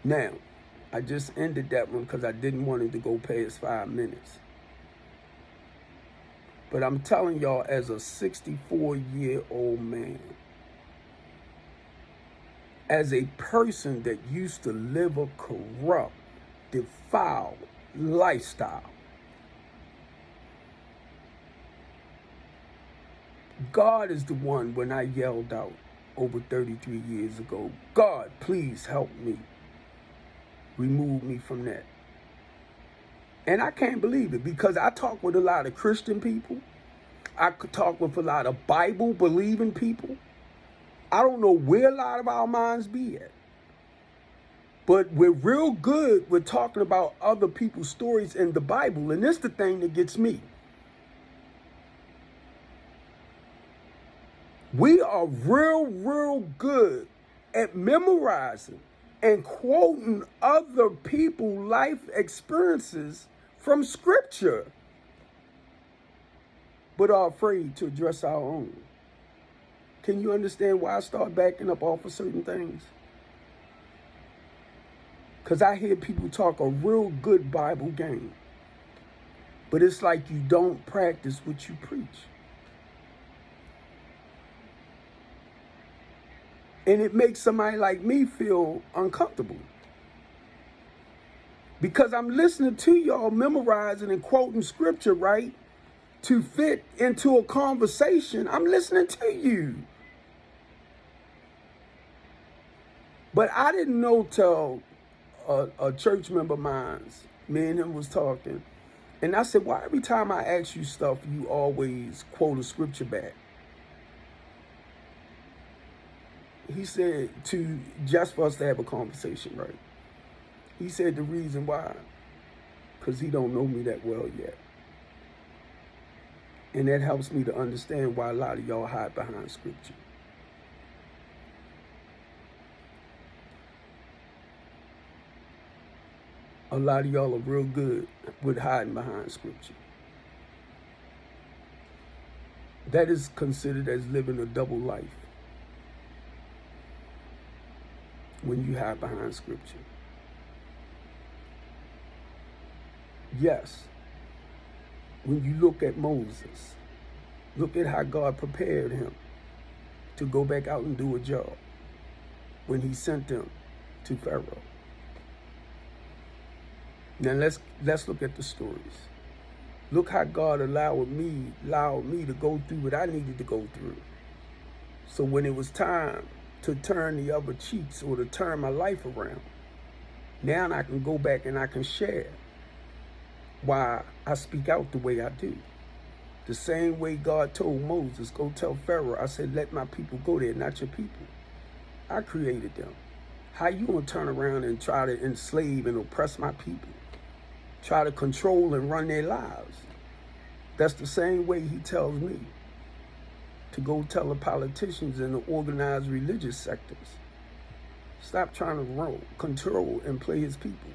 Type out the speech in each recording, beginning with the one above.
Now, I just ended that one because I didn't want it to go past 5 minutes. But I'm telling y'all, as a 64-year-old man, as a person that used to live a corrupt, defiled lifestyle, God is the one, when I yelled out over 33 years ago, God, please help me. Remove me from that. And I can't believe it, because I talk with a lot of Christian people. I could talk with a lot of Bible-believing people. I don't know where a lot of our minds be at. But we're real good with talking about other people's stories in the Bible. And this is the thing that gets me. We are real good at memorizing and quoting other people's life experiences from Scripture, but are afraid to address our own. Can you understand why I start backing up off of certain things? Because I hear people talk a real good Bible game, but it's like you don't practice what you preach. And it makes somebody like me feel uncomfortable. Because I'm listening to y'all memorizing and quoting Scripture, right? To fit into a conversation. I'm listening to you. But I didn't know till a church member of mine, me and him was talking. And I said, why every time I ask you stuff, you always quote a scripture back? He said, just for us to have a conversation, right? He said the reason why, because he don't know me that well yet. And that helps me to understand why a lot of y'all hide behind Scripture. A lot of y'all are real good with hiding behind Scripture. That is considered as living a double life when you hide behind Scripture. Yes, when you look at Moses, look at how God prepared him to go back out and do a job when he sent them to Pharaoh. Now let's look at the stories. Look how God allowed me to go through what I needed to go through. So when it was time to turn the other cheeks or to turn my life around, now I can go back and I can share why I speak out the way I do. The same way God told Moses, go tell Pharaoh, I said, let my people go there, not your people. I created them. How you gonna turn around and try to enslave and oppress my people? Try to control and run their lives? That's the same way he tells me to go tell the politicians and the organized religious sectors. Stop trying to control and play his people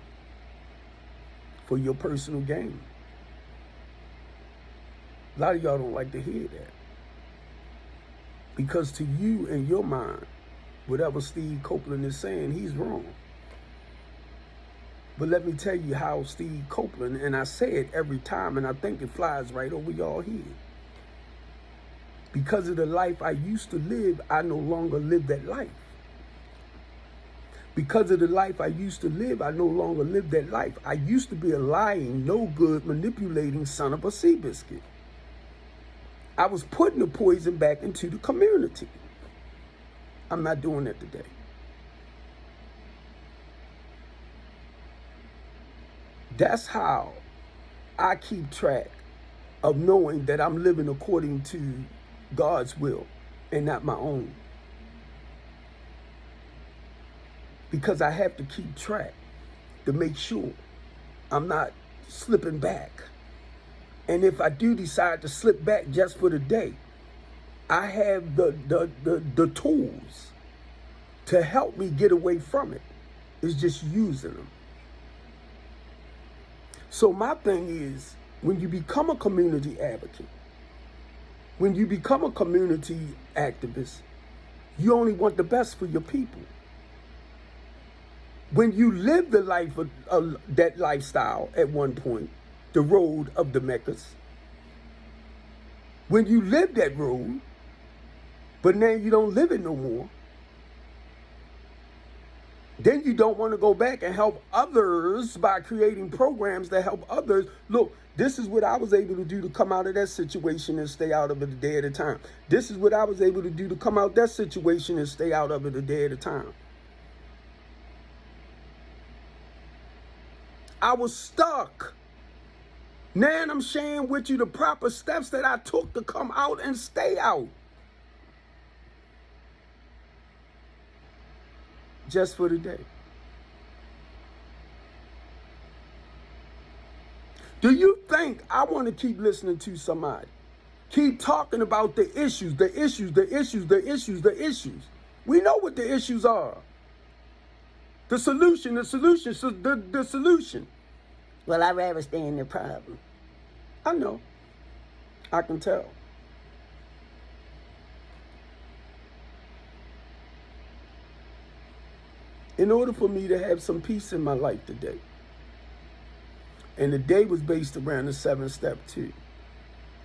for your personal gain. A lot of y'all don't like to hear that. Because to you in your mind, whatever Steve Copeland is saying, he's wrong. But let me tell you how Steve Copeland, and I say it every time, and I think it flies right over y'all head. Because of the life I used to live, I no longer live that life. Because of the life I used to live, I no longer live that life. I used to be a lying, no good, manipulating son of a Seabiscuit. I was putting the poison back into the community. I'm not doing that today. That's how I keep track of knowing that I'm living according to God's will and not my own. Because I have to keep track to make sure I'm not slipping back. And if I do decide to slip back just for the day, I have the tools to help me get away from it. It's just using them. So my thing is, when you become a community advocate, when you become a community activist, you only want the best for your people. When you live the life of that lifestyle at one point, the road of the Meccas, when you live that road, but now you don't live it no more, then you don't want to go back and help others by creating programs that help others. Look, this is what I was able to do to come out of that situation and stay out of it a day at a time. This is what I was able to do to come out that situation and stay out of it a day at a time. I was stuck. Now I'm sharing with you the proper steps that I took to come out and stay out. Just for the day. Do you think I want to keep listening to somebody? Keep talking about the issues, the issues, the issues, the issues, the issues. We know what the issues are. The solution, the solution, the solution. Well, I'd rather stay in the problem. I know. I can tell. In order for me to have some peace in my life today, and the day was based around the 7-step 2,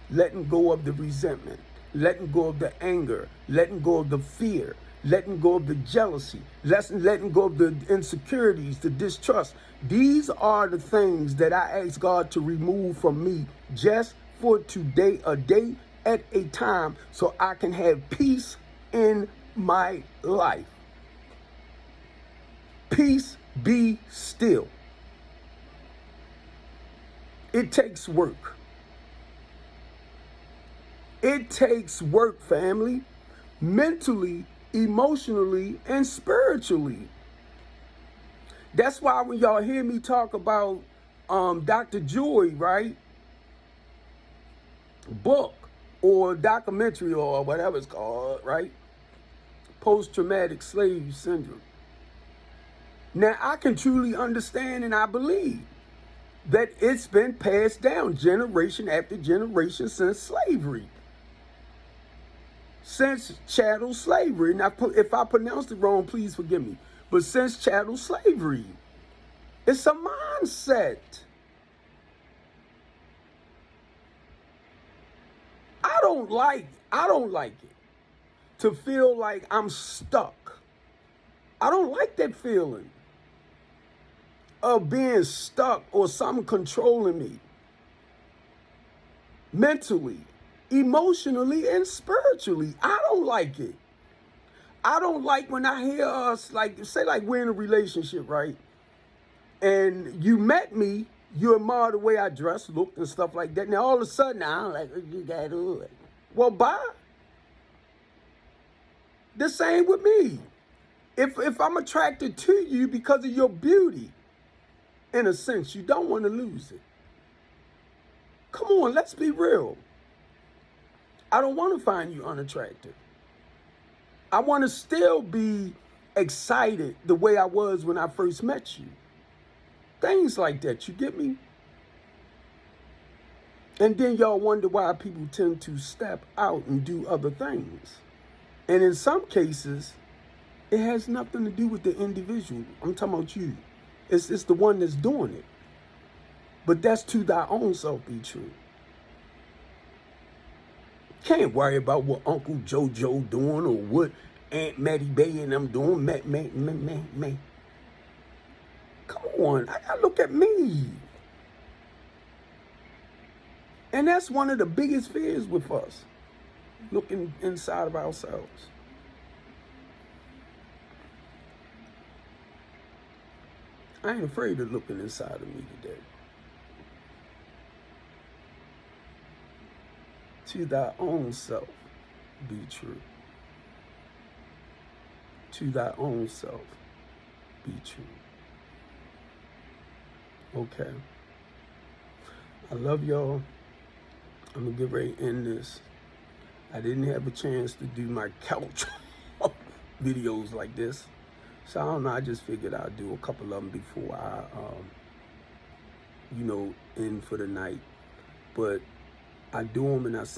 letting go of the resentment, letting go of the anger, letting go of the fear, letting go of the jealousy, letting go of the insecurities, the distrust. These are the things that I ask God to remove from me just for today, a day at a time, so I can have peace in my life. Peace, be still. It takes work. It takes work, family, mentally, emotionally, and spiritually. That's why when y'all hear me talk about Dr. Joy, right? Book or documentary or whatever it's called, right? Post-traumatic slave syndrome. Now, I can truly understand and I believe that it's been passed down generation after generation since slavery. Since chattel slavery. Now, if I pronounced it wrong, please forgive me. But since chattel slavery, it's a mindset. I don't like it to feel like I'm stuck. I don't like that feeling of being stuck or something controlling me mentally, emotionally, and spiritually. I don't like it. I don't like when I hear us, like, say like we're in a relationship, right? And you met me, you admire the way I dress, look, and stuff like that. Now all of a sudden, I don't like what you got on. Well, bye. The same with me. If I'm attracted to you because of your beauty, in a sense, you don't want to lose it. Come on, let's be real. I don't want to find you unattractive. I want to still be excited the way I was when I first met you. Things like that, you get me? And then y'all wonder why people tend to step out and do other things. And in some cases, it has nothing to do with the individual. I'm talking about you. It's the one that's doing it. But that's to thy own self be true. Can't worry about what Uncle JoJo doing or what Aunt Mattie Bay and them doing. Man. Come on, I gotta look at me. And that's one of the biggest fears with us, looking inside of ourselves. I ain't afraid of looking inside of me today. To thy own self be true. To thy own self be true. Okay. I love y'all. I'm going to get ready to end this. I didn't have a chance to do my couch videos like this. So I don't know, I just figured I'd do a couple of them before I, end for the night. But I do them and I send